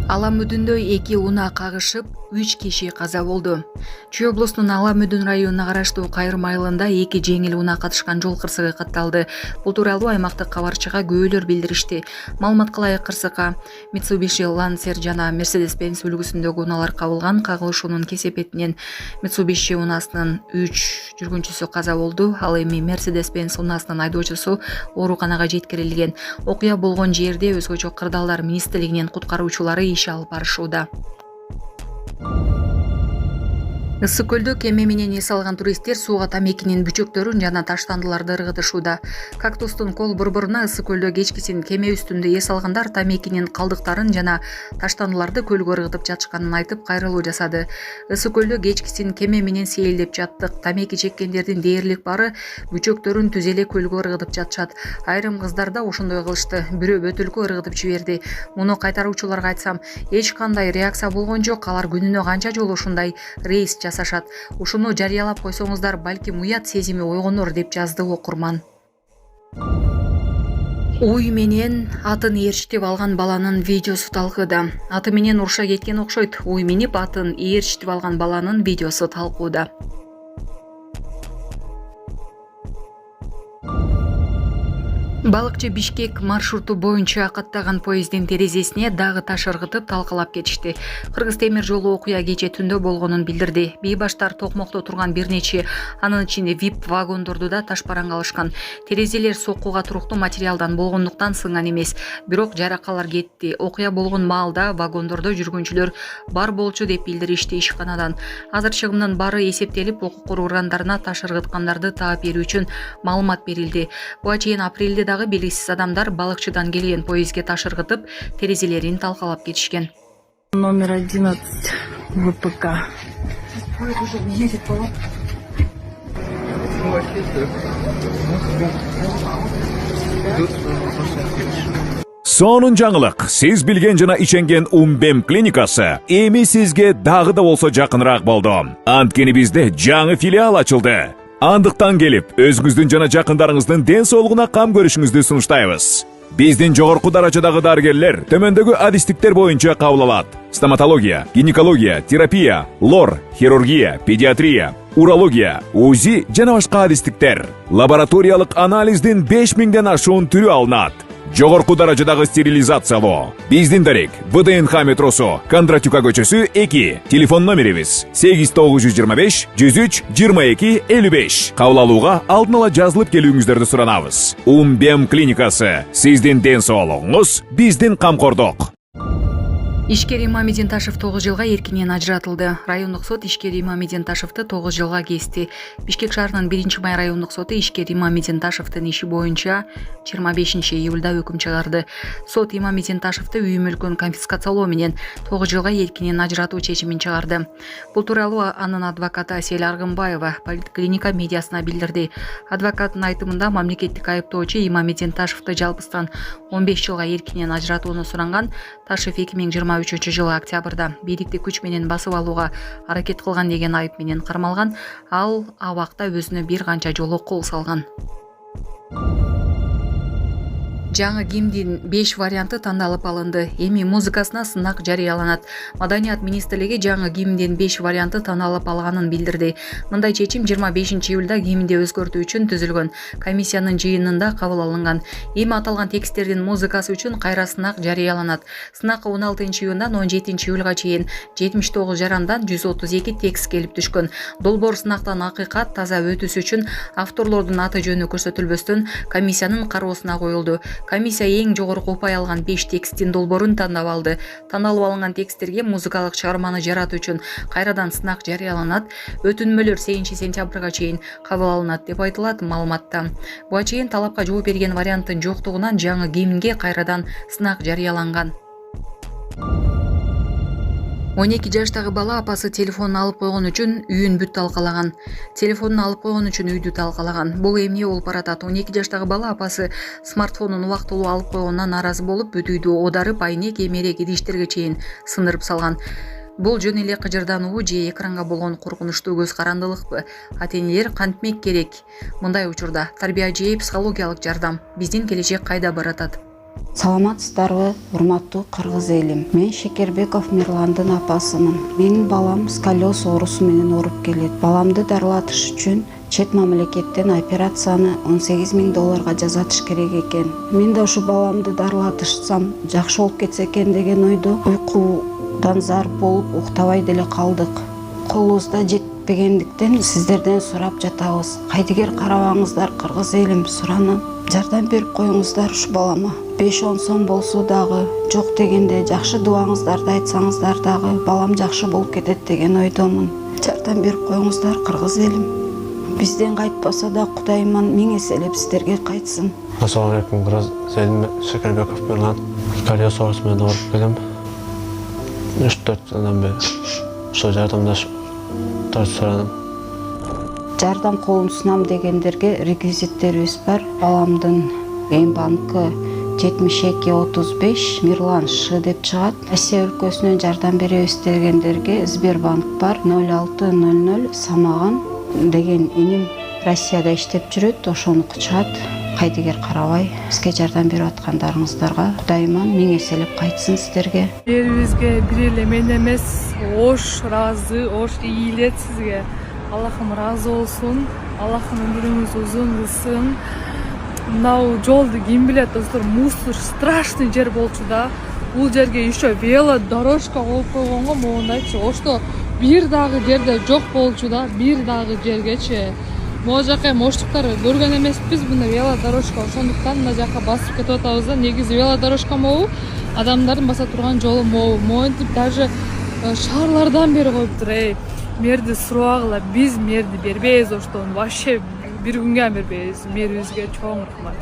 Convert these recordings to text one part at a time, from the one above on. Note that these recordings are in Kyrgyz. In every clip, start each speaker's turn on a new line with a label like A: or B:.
A: Ала-Мүдүндө 2 унаа кагышып, 3 киши каза болду. Чүй облусунун Ала-Мүдүн районуна караштуу Кайрым айылында 2 жеңил унаа катышкан жол кырсыгы катталды. Бул тууралуу аймактык кабарчыга күбөлөр билдиришти. Маалыматка ылайык кырсыкка Mitsubishi Lancer жана Mercedes-Benz үлгүсүндөгү унаалар кабылган. Кагылышуунун кесепетинен Mitsubishi унаасынын 3 жүргүнчүсү каза болду. Ал эми Mercedes-Benz унаасынын айдоочусу ооруканага жеткирилген. Окуя болгон жерде өзгөчө кырдаалдар министрлигинин куткаруучулары иш алып барышууда. Ысык көлдө кеме менен эс алган туристтер сууга тамекинин бүчөктөрүн жана таштандыларды ыргытышууда. Кактустун кол борборуна ысык көлдө кечкисин кеме үстүндө эс алгандар тамекинин калдыктарын жана таштандыларды көлгө ыргытып жатышканын айтып кайрылуу жасады. Ысык көлдө кечкисин кеме менен сейилдеп жаттык. Тамеки чеккендердин дээрлик баары бүчөктөрүн түз эле көлгө ыргытып жатышат. Айрым кыздар да ошондой кылышты. Бирөө бөтөлкө ыргытып жиберди. Муну кайтаруучуларга айтсам, эч кандай реакция болгон жок. Алар күнүнө канча жолу ушундай рейс жасашат. Ушуну жарыялап койсоңуздар, балким уят сезими ойгонор, деп жазды окурман. Уй менен атын ээрчитип алган баланын видеосу талкууда. Аты менен уруша кеткен окшойт. Уй минип атын ээрчитип алган баланын видеосу талкууда. Балыкчы Бишкек маршруту боюнча каттаган поезддин терезесине дагы таш ыргытып талкалап кетишти. Кыргыз темир жолу окуя кече түндө болгонун билдирди. Бейбаштар токмокто турган бир нече, анын ичинде VIP вагондорду да ташпараң алышкан. Терезелер соккуга туруктуу материалдан болгондуктан сынган эмес, бирок жаракалар кетти. Окуя болгон маалда вагондордо жүргүнчүлөр бар болчу деп билдиришти ишканадан. Азыр чыгымдын баары эсептелип, укук коргоо органдарына таш ыргыткандарды таап берүү үчүн маалымат берилди. Буга чейин апрелде дагы белгисиз адамдар балыкчыдан келген поездге таш ыргытып, терезелерин талкалап кетишкен.
B: Номер 11 ВПК.
C: Сонун жаңылык. Сиз билген жана иченген Умбем клиникасы эми сизге дагы да болсо жакыныраак болду. Анткени бизде жаңы филиал ачылды. Андыктан келип, өзүңүздүн жана жакындарыңыздын ден соолугуна кам көрүшүңүздү сунуштайбыз. Биздин жогорку даражадагы дарыгерлер төмөндөгү адистиктер боюнча кабыл алат: стоматология, гинекология, терапия, лор, хирургия, педиатрия, урология, УЗИ жана башка адистиктер. Лабораториялык анализдин 5000ден ашуун түрү алынат. Жогорку даражадагы стерилизациялоо. Биздин дарек ВДНХ метросу, Кондратюка көчөсү 2. Телефон номерибиз 8925 103 22 55. Кабыл алууга алдын ала жазылып келүүңүздөрдү суранабыз. Умбем клиникасы. Сиздин ден соолугуңуз, биздин камкордук.
A: Ишкер Имамидин Ташев 9 жылга эркинен ажыратылды. Райондук сот Ишкер Имамидин Ташевти 9 жылга кести. Бишкек шаарынын 1-май райондук соту Ишкер Имамидин Ташевтин иши боюнча 25-июлда өкүм чыгарды. Сот Имамидин Ташевти үй мүлкүн конфискациялоо менен 9 жылга эркинен ажыратуу чечимин чыгарды. Бул тууралуу анын адвокаты Асель Аргымбаева Поликлиника медиасына билдирди. Адвокаттын айтымында мамлекеттик айыптоочу Имамидин Ташевти жалпыстан 15 жылга эркинен ажыратууну суранган. Ташев 2023-жылы октябрда бийликти күч менен басып алууга аракет кылган деген айып менен кармалган. Ал абакта өзүнө бир канча жолу кол салган. Жаңы гимндин 5 варианты тандалып алынды. Эми музыкасына сынак жарыяланат. Маданият министрлиги жаңы гимндин 5 варианты тандалып алганын билдирди. Мындай чечим 25-июлда гимнди өзгөртүү үчүн түзүлгөн комиссиянын жыйынында кабыл алынган. Эми аталган тексттердин музыкасы үчүн кайра сынак жарыяланат. Сынакка 16-июндан 17-июлга чейин 79 жарандан 132 текст келип түшкөн. Долбоор сынактан акыйкат таза өтүшү үчүн авторлордун аты жөнү көрсөтүлбөстөн комиссиянын кароосуна коюлду. Комиссия эң жогорку упай алган 5 тексттин долбоорун тандап алды. Тандалып алынган тексттерге музыкалык чыгарманы жаратуу үчүн кайрадан сынак жарыяланат. Өтүнмөлөр 8-сентябрга чейин кабыл алынат деп айтылат маалыматта. Буга чейин талапка жооп берген варианттын жоктугунан жаңы гимнге кайрадан сынак жарыяланган. 12 жаштагы бала апасы телефонун алып койгон үчүн үйүн бүт талкалаган. Телефонун алып койгон үчүн үйдү талкалаган. Бул эмне болуп баратат? 12 жаштагы бала апасы смартфонун убактылуу алып койгондон наразы болуп, бүт үйдү оодарып, айнек, эмерек, идиштерге чейин сындырып салган. Бул жөн эле кыжырдануу же экранга болгон коркунучтуу көз карандылыкпы? Ата-энелер кантмек керек? Мындай учурда тарбия же психологиялык жардам? Биздин келечек кайда баратат?
D: Саламатсыздарбы, урматтуу кыргыз элим. Мен Шекербеков Мирландын апасымын. Менин балам сколиоз оорусу менен ооруп келет. Баламды дарылатыш үчүн чет мамлекеттен операцияны $18,000 жасатыш керек экен. Мен да ушу баламды дарылатышсам жакшы болуп кетсе экен деген ойдо уйкудан зар болуп уктабай деле калдык. Колубузда жетпегендиктен сиздерден сурап жатабыз. Кайдыгер карабаңыздар кыргыз элим, суранам. Жардам берип коюңуздар ушу балама. 5-10 сом болсо дагы, жок дегенде жакшы дубаңыздарды айтсаңыздар дагы балам жакшы болуп кетет деген ойдомун. Жардам берип коюңуздар кыргыз элим. Бизден кайтпаса да Кудайыман миң эселеп сиздерге кайтсын.
E: Ассаламу алейкум, кыргыз элим. Шекербеков Мирлан. Сколиоз оорусу менен ооруп келем. 3-4 жылдан бери ошо жардамдашып сурадым.
D: Жардам колун сунам дегендерге реквизиттерибиз бар. Баламдын Геймбанкы 7235 Мирлан Ш деп чыгат. Россия өлкөсүнөн жардам беребиз дегендерге Сбербанк бар. 0600 Самаган деген иним Россияда иштеп жүрөт, ошонуку чыгат. Кайдыгер карабай бизге жардам берип аткандарыңыздарга Кудайыман миң эселеп кайтсын сиздерге.
F: Бизге бир эле мен эмес, ош ыраазы, ош ийилет сизге. Аллахым разы болсун, Аллахым өмүрүңүз узун кылсын. Мынау жолду ким билет, достор, мусор страшный жер болчу да. Бул жерге еще велодорожка коюп койгонго моундайчы. Ошто бир дагы жерде жок болчу да, бир дагы жергечи. Могу жака моштуктар көргөн эмеспиз мына велодорожка. Ошондуктан мына жака басып кетип атабыз да. Негизи велодорожка могу, адамдардын баса турган жолу могу. Монтип даже шаарлардан бери коюптур. Мерди сурагыла, биз мерди бербейбиз, оштон вообще бир күнгө бербейбиз. Мерибизге чоң рахмат.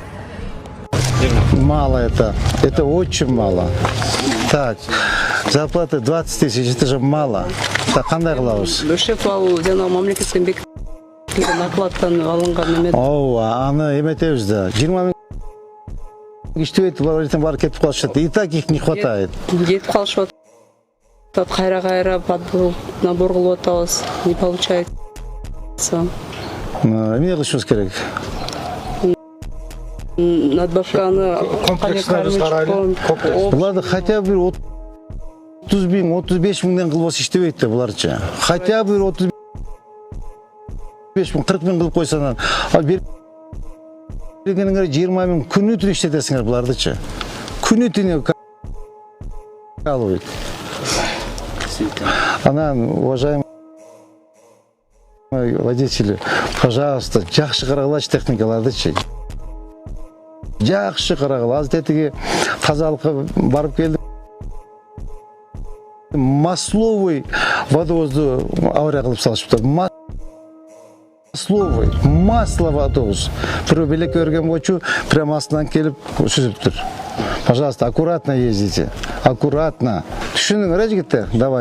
G: Мало это очень мало. Так, зарплата 20 000, это же мало. Так, кандай кылабыз?
B: Бөлшек ал жана мамлекеттен бекитилген накладтан алынган эме.
G: Ооба, аны эметебиз да. 20 000 иштебейт, ертең барып кетип калышат. И так их не хватает.
B: Кетип калышып атат. Кайра набор кылып атабыз. Не получается.
G: Эмне кылышыбыз керек?
B: Надбавканы
G: Буларды хотя бы 30 000, 35 000 кылбаса иштебейт да буларчы. Хотя бы 35 000, 40 000 кылып койсоңар, ал бергениңер 20 000 күнү түнү иштетесиңер булардычы. Күнү түнү калбайт. Анан, уважаемый водители, пожалуйста, жакшы карагылачы техникалардычы. Жакшы карагыла. Азыр тетиги тазалыкка барып келдим. Масловый водовозду авария кылып салышыптыр. Масловый, масло водовоз. Бирөө белек өргөн болчу, прямо астынан келип сүзүптүр. Пожалуйста, аккуратно ездите. Аккуратно. Түшүнүңөр, жигиттер. Давай.